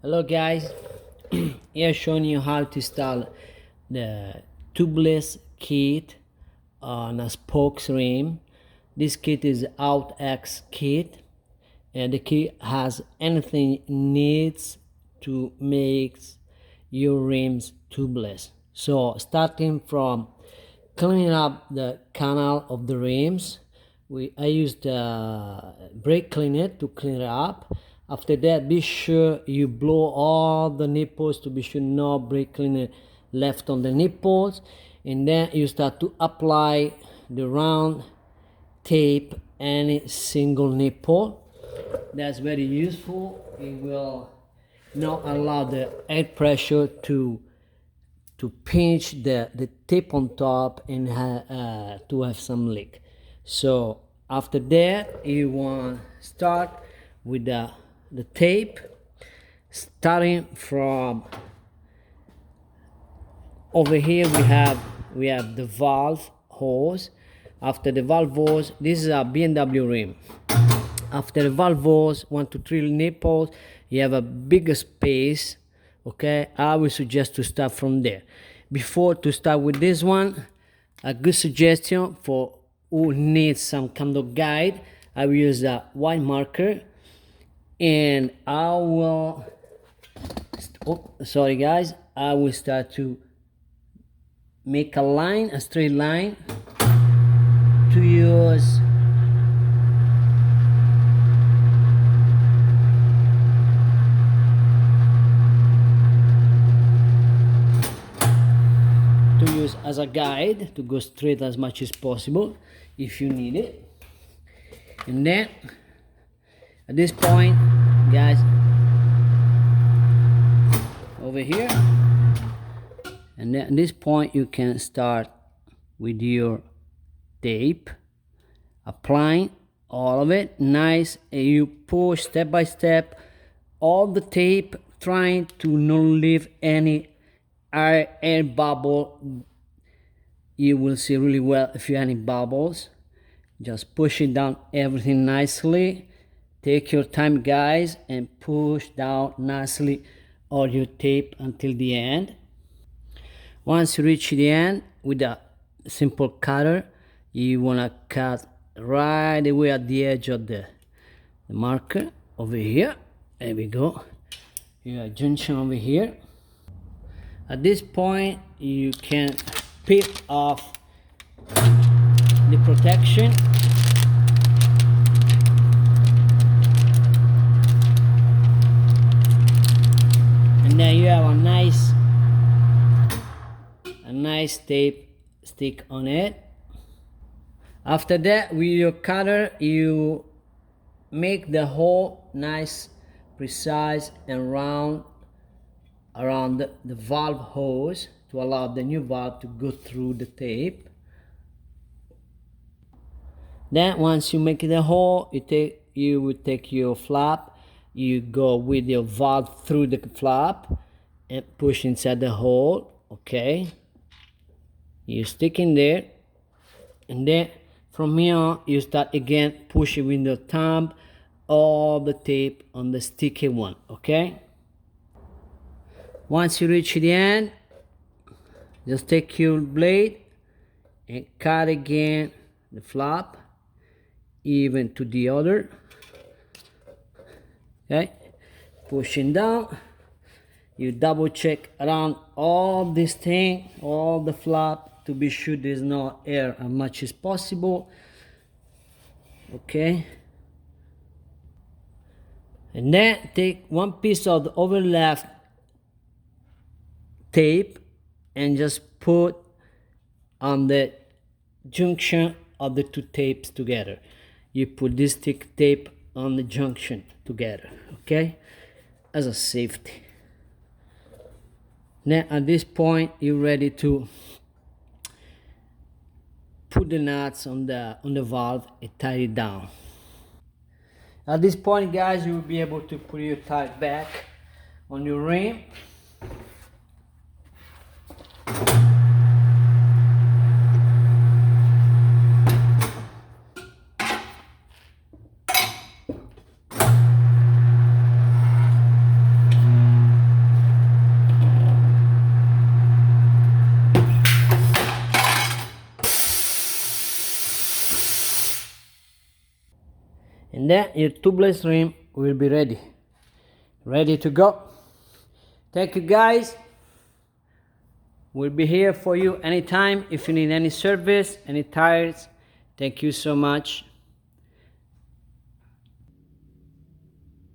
Hello guys, here showing you how to install the tubeless kit on a spokes rim. This kit is OutX kit, and the kit has anything needs to make your rims tubeless. So starting from cleaning up the canal of the rims, I used brake cleaner to clean it up. After that, be sure you blow all the nipples to be sure no brake cleaner left on the nipples, and then you start to apply the round tape any single nipple. That's very useful. It will not allow the air pressure to pinch the tape on top and to have some leak. So after that, you want to start with the tape, starting from over here. We have the valve hose. After the valve hose, this is a BMW rim. After the valve hose, 1 to 3 nipples, you have a bigger space. Okay, I would suggest to start from there. Before to start with this one, a good suggestion for who needs some kind of guide, I will use a white marker, and I will I will start to make a line, a straight line, to use as a guide to go straight as much as possible if you need it. And then at this point, guys, over here, and then at this point you can start with your tape, applying all of it nice, and you push step by step all the tape, trying to not leave any air bubble. You will see really well if you have any bubbles. Just push it down everything nicely. Take your time, guys, and push down nicely all your tape until the end. Once you reach the end with a simple cutter, you want to cut right away at the edge of the marker over here. There we go. You have a junction over here. At this point, you can peel off the protection, and then you have a nice tape stick on it. After that, with your cutter, you make the hole nice, precise, and round around the valve hose to allow the new valve to go through the tape. Then once you make the hole, you will take your flap, you go with your valve through the flap and push inside the hole. Okay, you stick in there, and then from here on you start again pushing with your thumb all the tape on the sticky one. Okay, once you reach the end, just take your blade and cut again the flap even to the other. Okay, pushing down, you double check around all this thing, all the flap, to be sure there's no air as much as possible. Okay, and then take one piece of the overlap tape and just put on the junction of the two tapes together. You put this thick tape on the junction together, okay, as a safety. Then at this point, you're ready to put the nuts on the valve and tie it down. At this point, guys, you will be able to put your tie back on your rim. and then your tubeless rim will be ready to go. Thank you guys. We'll be here for you anytime if you need any service, any tires. Thank you so much.